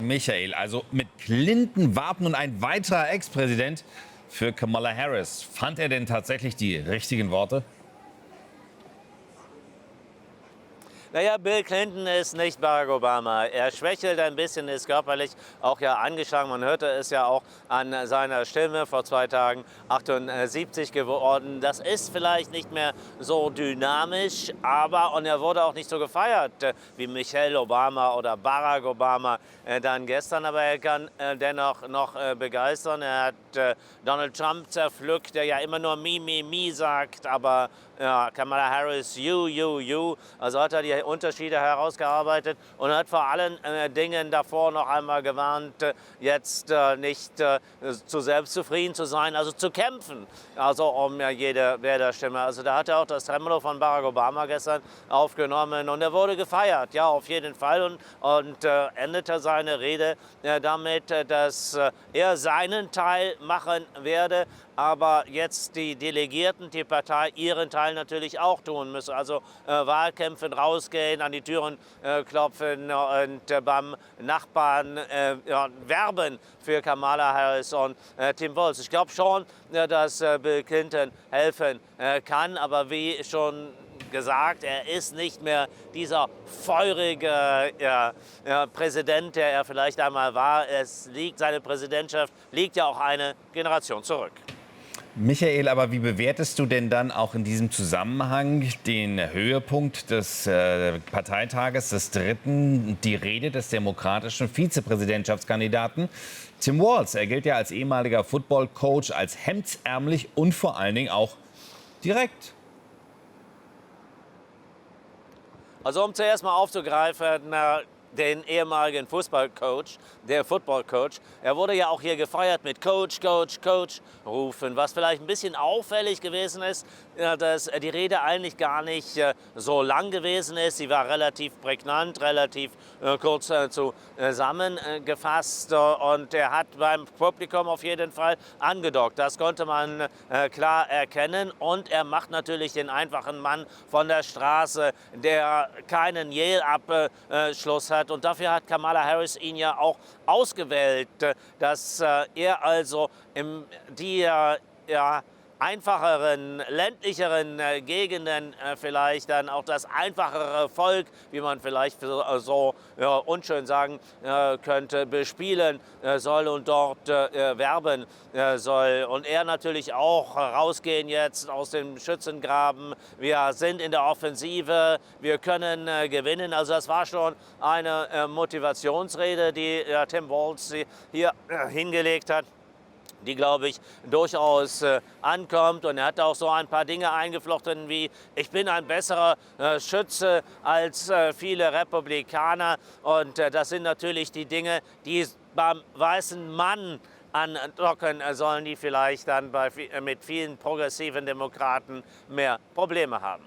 Michael. Also mit Clinton warten und ein weiterer Ex-Präsident für Kamala Harris. Fand er denn tatsächlich die richtigen Worte? Naja, Bill Clinton ist nicht Barack Obama. Er schwächelt ein bisschen, ist körperlich auch ja angeschlagen. Man hörte es ja auch an seiner Stimme, vor 2 Tagen 78 geworden. Das ist vielleicht nicht mehr so dynamisch, und er wurde auch nicht so gefeiert wie Michelle Obama oder Barack Obama dann gestern. Aber er kann dennoch noch begeistern. Er hat Donald Trump zerpflückt, der ja immer nur me sagt, aber ja, Kamala Harris, you. Also hat er die Unterschiede herausgearbeitet und hat vor allen Dingen davor noch einmal gewarnt, jetzt nicht zu selbstzufrieden zu sein, also zu kämpfen, also um jede Wählerstimme. Also da hat er auch das Tremolo von Barack Obama gestern aufgenommen und er wurde gefeiert, ja, auf jeden Fall, und endete seine Rede damit, dass er seinen Teil machen werde, aber jetzt die Delegierten, die Partei, ihren Teil natürlich auch tun müssen. Also Wahlkämpfen, rausgehen, an die Türen klopfen und beim Nachbarn werben für Kamala Harris und Tim Walz. Ich glaube schon, dass Bill Clinton helfen kann, aber wie schon gesagt, er ist nicht mehr dieser feurige Präsident, der er vielleicht einmal war. Seine Präsidentschaft liegt ja auch eine Generation zurück. Michael, aber wie bewertest du denn dann auch in diesem Zusammenhang den Höhepunkt des Parteitages des Dritten, die Rede des demokratischen Vizepräsidentschaftskandidaten Tim Walz? Er gilt ja als ehemaliger Football-Coach, als hemdsärmlich und vor allen Dingen auch direkt. Also um zuerst mal aufzugreifen, den ehemaligen Fußballcoach, der Footballcoach. Er wurde ja auch hier gefeiert mit Coach rufen, was vielleicht ein bisschen auffällig gewesen ist, dass die Rede eigentlich gar nicht so lang gewesen ist. Sie war relativ prägnant, relativ kurz zusammengefasst und er hat beim Publikum auf jeden Fall angedockt. Das konnte man klar erkennen und er macht natürlich den einfachen Mann von der Straße, der keinen Yale-Abschluss hat. Und dafür hat Kamala Harris ihn ja auch ausgewählt, dass er also die einfacheren, ländlicheren Gegenden vielleicht dann auch das einfachere Volk, wie man vielleicht so unschön sagen könnte, bespielen soll und dort werben soll. Und er natürlich auch rausgehen jetzt aus dem Schützengraben. Wir sind in der Offensive, wir können gewinnen. Also das war schon eine Motivationsrede, die Tim Walz hier hingelegt hat, die, glaube ich, durchaus ankommt. Und er hat auch so ein paar Dinge eingeflochten wie: Ich bin ein besserer Schütze als viele Republikaner. Und das sind natürlich die Dinge, die beim weißen Mann andocken sollen, die vielleicht dann mit vielen progressiven Demokraten mehr Probleme haben.